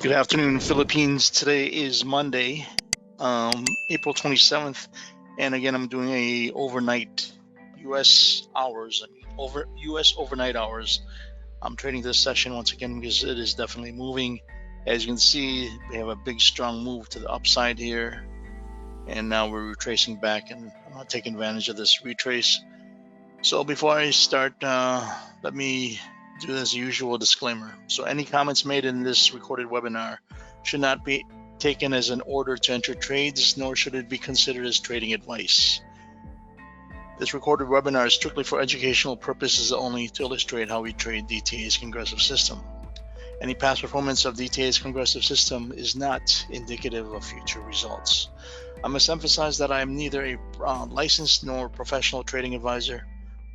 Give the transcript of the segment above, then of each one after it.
Good afternoon, Philippines. Today is Monday, April 27th, and again, I'm doing a overnight U.S. hours. U.S. overnight hours. I'm trading this session once again because it is definitely moving. As you can see, we have a big, strong move to the upside here, and now we're retracing back, and I'm not taking advantage of this retrace. So before I start, let me do as usual disclaimer. So any comments made in this recorded webinar should not be taken as an order to enter trades, nor should it be considered as trading advice. This recorded webinar is strictly for educational purposes only to illustrate how we trade DTA's Congressive System. Any past performance of DTA's Congressive System is not indicative of future results. I must emphasize that I am neither a licensed nor professional trading advisor.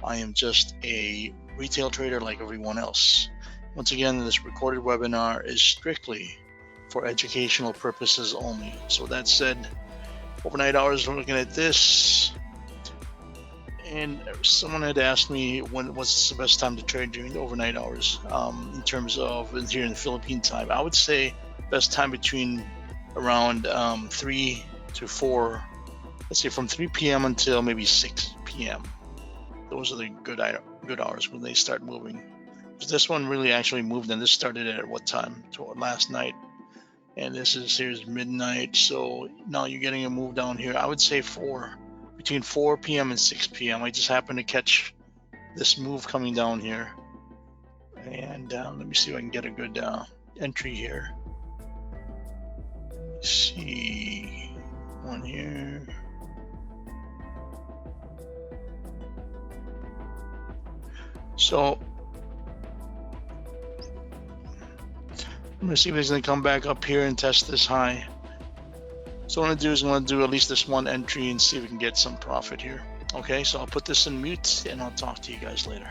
I am just a retail trader like everyone else. Once again, this recorded webinar is strictly for educational purposes only. So that said, overnight hours, we're looking at this. And someone had asked me what's the best time to trade during the overnight hours in terms of here in the Philippine time. I would say best time between around 3 to 4, let's say from 3 p.m. until maybe 6 p.m. Those are the good hours when they start moving. This one really actually moved, and this started at what time? Last night, and here's midnight. So now you're getting a move down here. I would say between 4 p.m. and 6 p.m. I just happened to catch this move coming down here, and let me see if I can get a good entry here. Let's see one here. So I'm going to see if he's going to come back up here and test this high. So what I'm going to do is I'm going to do at least this one entry and see if we can get some profit here. Okay, so I'll put this in mute and I'll talk to you guys later.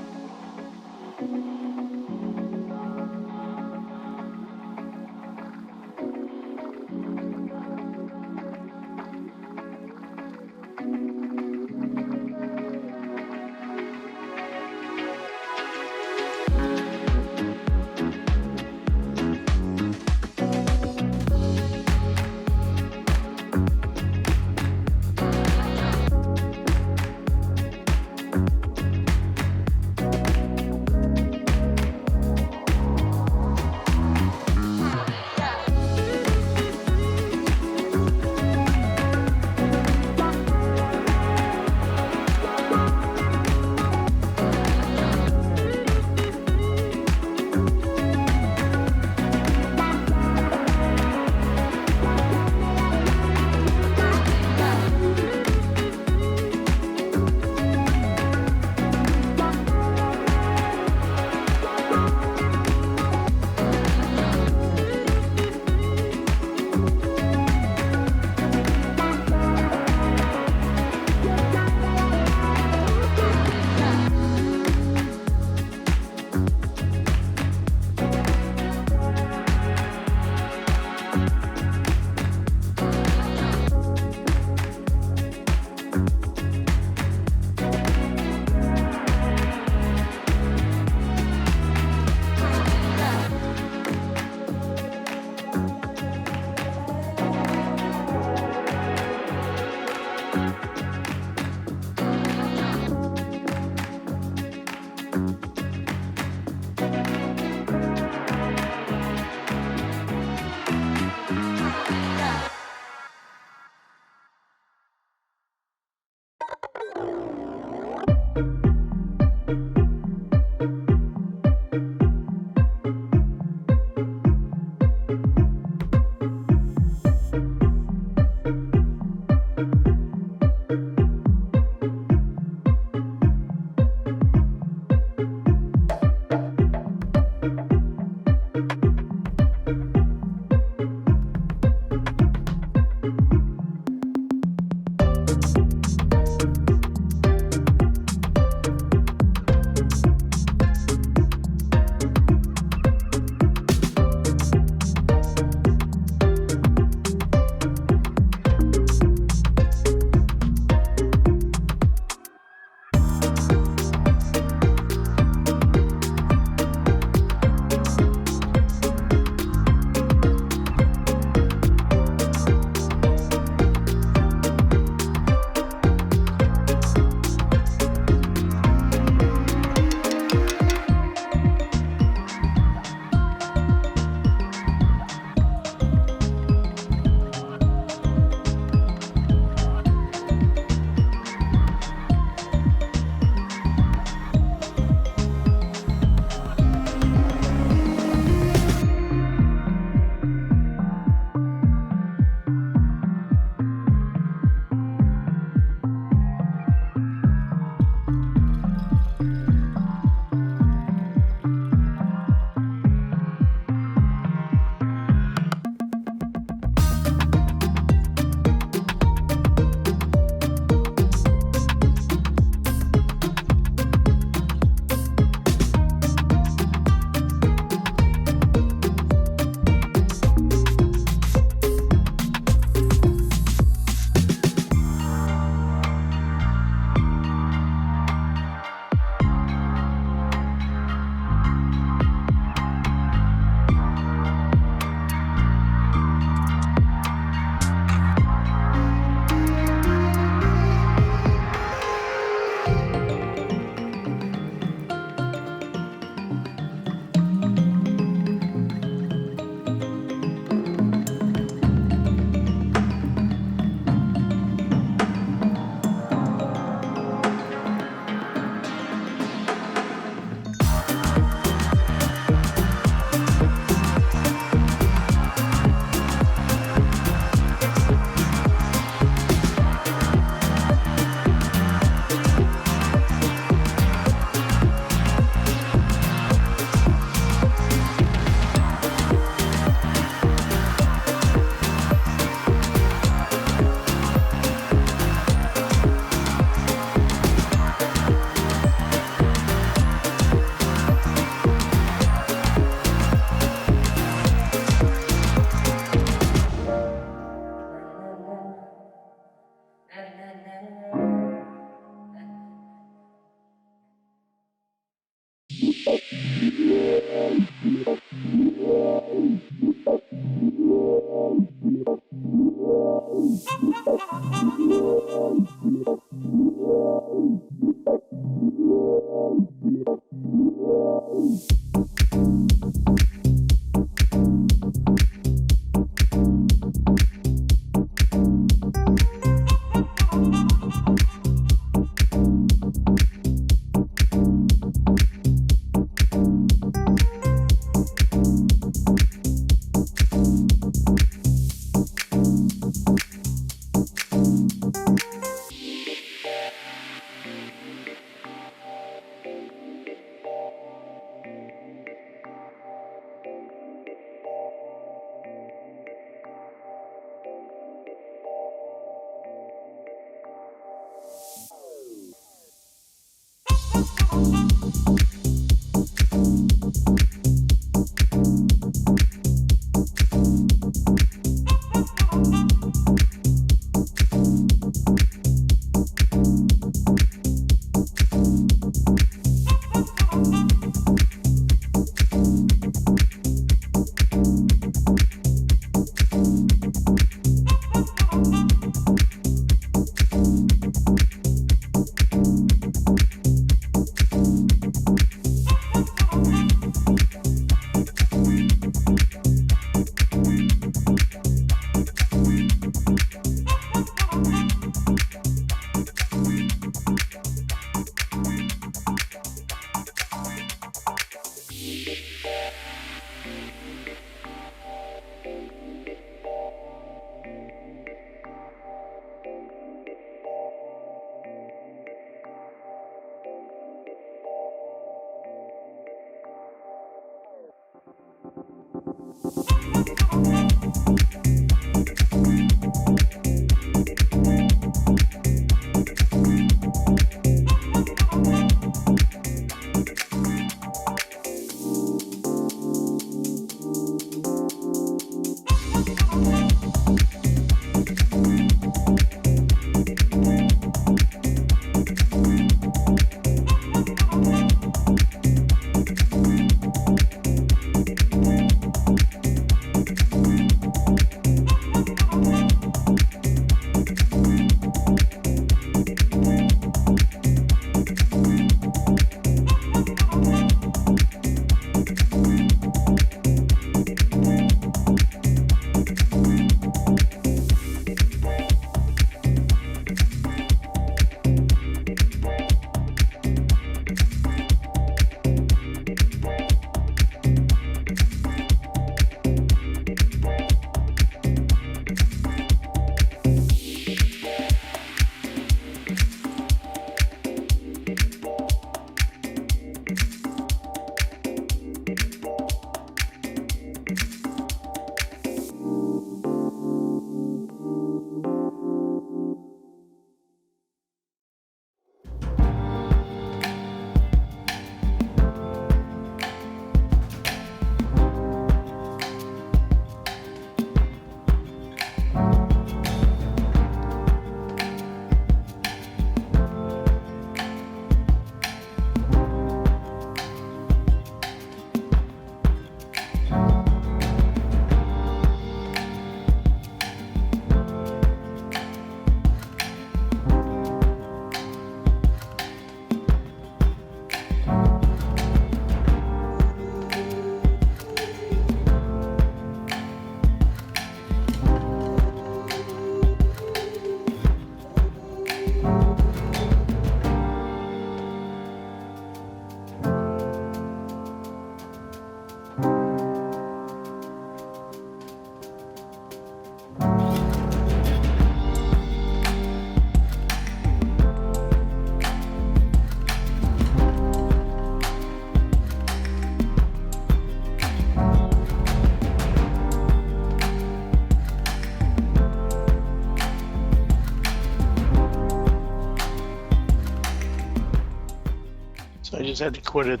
So I just had to quit it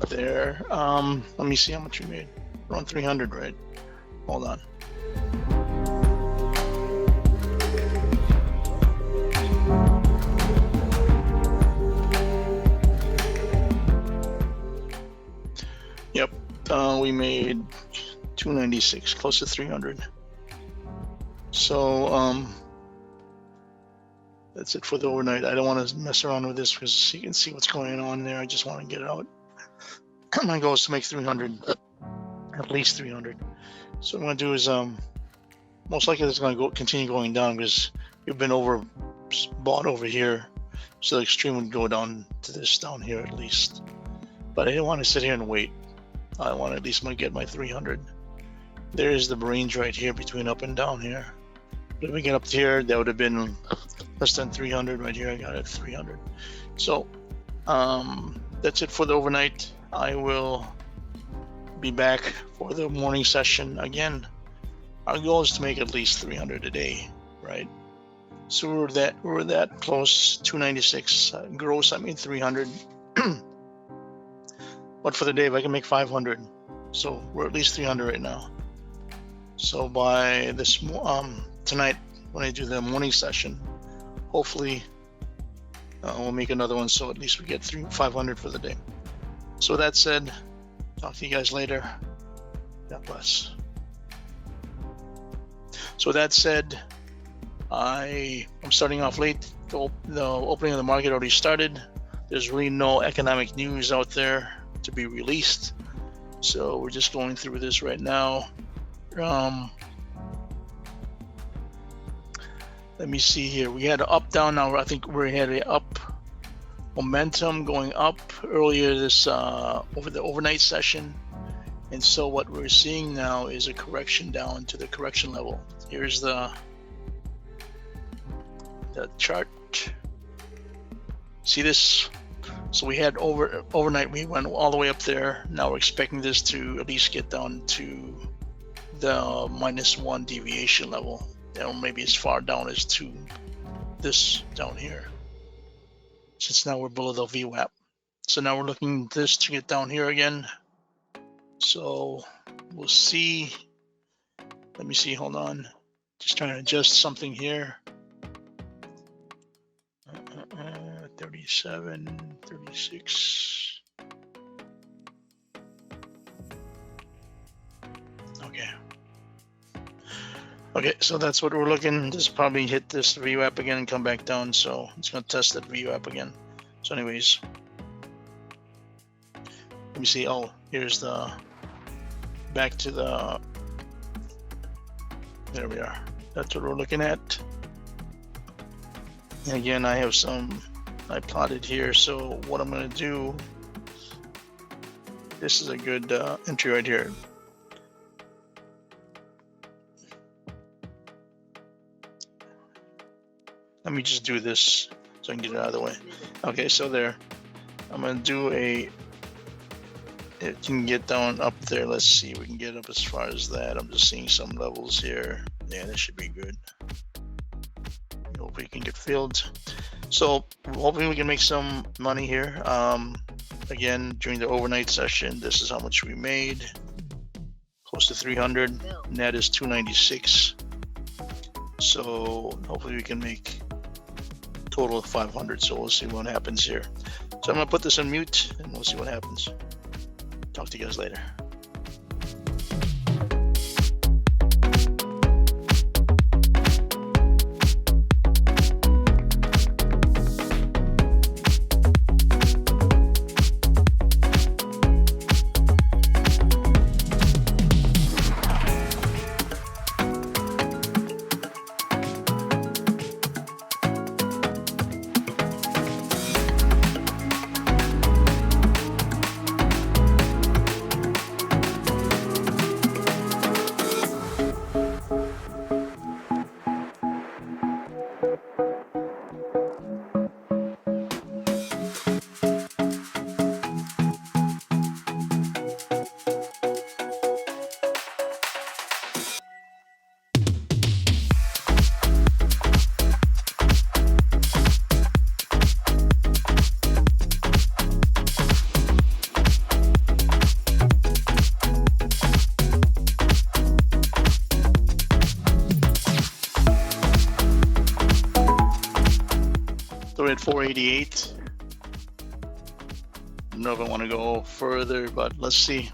there. Let me see how much we made. Around 300, right? Hold on. Yep, we made 296, close to 300. So that's it for the overnight. I don't want to mess around with this because you can see what's going on there. I just want to get it out. My goal is to make 300, at least 300. So what I'm going to do is most likely it's going to continue going down because we've been bought over here. So the extreme would go down to this down here at least. But I didn't want to sit here and wait. I want to at least get my 300. There's the range right here between up and down here. But if we get up here, that would have been less than 300 right here. I got it 300. So that's it for the overnight. I will be back for the morning session again. Our goal is to make at least 300 a day, right? So we're that close. 296 gross. I mean 300. But for the day, if I can make 500, so we're at least 300 right now. So by this tonight, when I do the morning session, hopefully we'll make another one. So at least we get 500 for the day. So with that said, talk to you guys later. God bless. So with that said, I'm starting off late. The opening of the market already started. There's really no economic news out there to be released. So we're just going through this right now. Let me see here. We had an up down. Now I think we had an up momentum going up earlier this over the overnight session, and so what we're seeing now is a correction down to the correction level. Here's the chart. See this? So we had overnight we went all the way up there. Now we're expecting this to at least get down to the -1 deviation level, or maybe as far down as to this down here, since now we're below the VWAP. So now we're looking at this to get down here again. So we'll see. Let me see, hold on. Just trying to adjust something here. 37, 36. Okay, so that's what we're looking. Just probably hit this VWAP again and come back down. So it's going to test that VWAP again. So anyways, let me see. Oh, here's the back to the, there we are. That's what we're looking at. And again, I have some, I plotted here. So what I'm going to do, this is a good entry right here. Let me just do this so I can get it out of the way. Okay, so there. I'm gonna do a, it can get down up there. Let's see, we can get up as far as that. I'm just seeing some levels here. Yeah, that should be good. Hope we can get filled. So hoping we can make some money here. Again, during the overnight session, this is how much we made. Close to 300. Net is 296. So hopefully we can make total of 500. So we'll see what happens here. So I'm gonna put this on mute and we'll see what happens. Talk to you guys later. So we're at 488. I don't know if I want to go further, but let's see.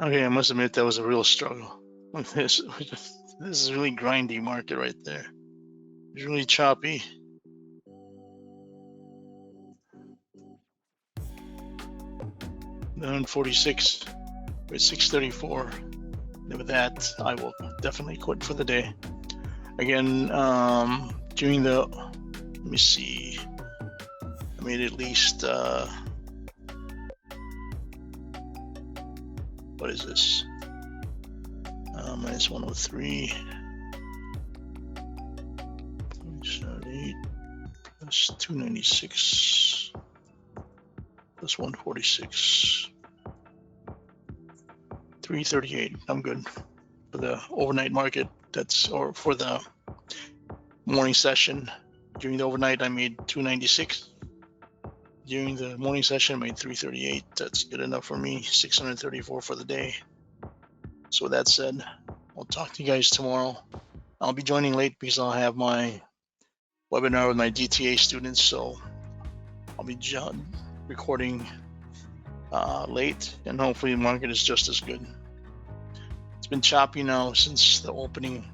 Okay, I must admit that was a real struggle. This is really grindy market right there. It's really choppy. $146 with 634. And with that, I will definitely quit for the day. Again, during the, let me see, I made at least, what is this? Minus 103. 78 plus 296 plus 146. 338. I'm good for the overnight market. Or for the morning session. During the overnight, I made 296. During the morning session, I made 338. That's good enough for me. 634 for the day. So with that said, I'll talk to you guys tomorrow. I'll be joining late because I'll have my webinar with my DTA students. So I'll be recording late, and hopefully the market is just as good. It's been choppy now since the opening,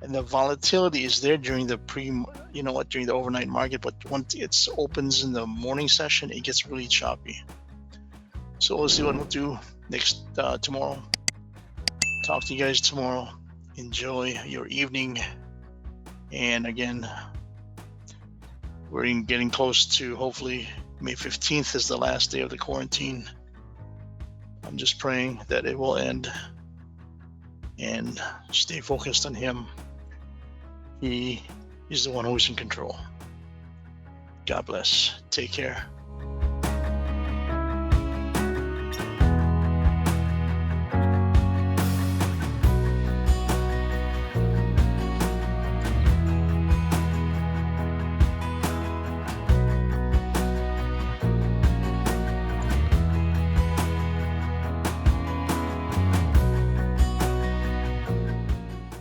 and the volatility is there during the during the overnight market, but once it opens in the morning session, it gets really choppy. So we'll see what we'll do next tomorrow. Talk to you guys tomorrow. Enjoy your evening. And again, we're getting close to, hopefully May 15th is the last day of the quarantine. I'm just praying that it will end, and stay focused on him. He is the one who's in control. God bless. Take care.